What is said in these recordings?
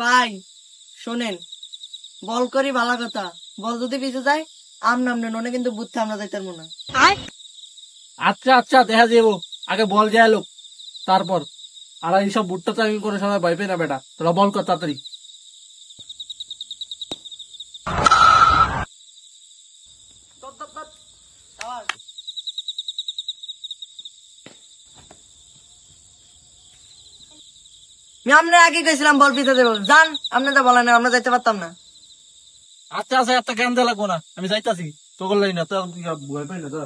ভাই শোনেন, বল করি ভালো কথা, বল যদি পিছে যায় আমনে ননে কিন্তু বুঝতে আমরা যাইতাম না। আচ্ছা আচ্ছা দেখা যাবো, আগে বল যায় লোক তারপর। আর এইসব বুটটা তো আমি কোনো সময় ভয় পাই না বেটা, তোরা বল কর তাড়াতাড়ি। আমরা আগে গেছিলাম বল পিছে দেবো, যান আপনি তো বলেন আমরা যাইতে পারতাম না। আচ্ছা আচ্ছা একটা জ্ঞান দেওয়া লাগবো না, আমি যাইতাছি। তো করলাই না তো এখন তুই ভয় পাই না তো।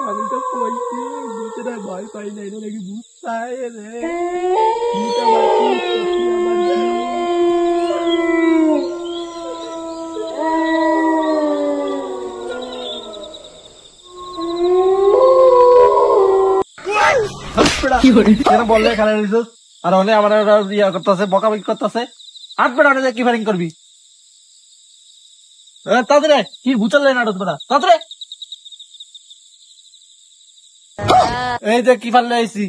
আমি তো কইছি ভিতরে ভয় পাই না, এটা নাকি ভূত পায় রে। ভূত আমার কি, সত্যি আমার কেন বললে খেলা নিছিস? আর অনেক আমার ইয়া করতেছে, বকাবকি করতেছে। হাত বেড়া অনেক কি ফারিং করবি? তাদের কি ভূতের লাইন আড়ত বেড়া তাদের। এই যে কি ফারলে আইসি,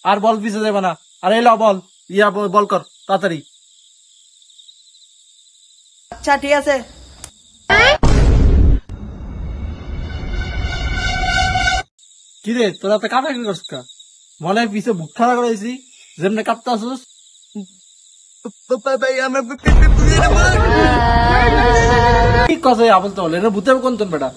আর বল পিছে যাবে না। আর এলো বল, ইয়া বল কর তাড়াতাড়ি। আচ্ছা ঠিক আছে। কি রে তোরা তো কাটা করছিস কা? মনে হয় পিছে বুক খাড়া করেছি, যেমনি কাঁপতে আসুস। কি কথা আবল তো বলে, ভূতে কোন তোর বেটা?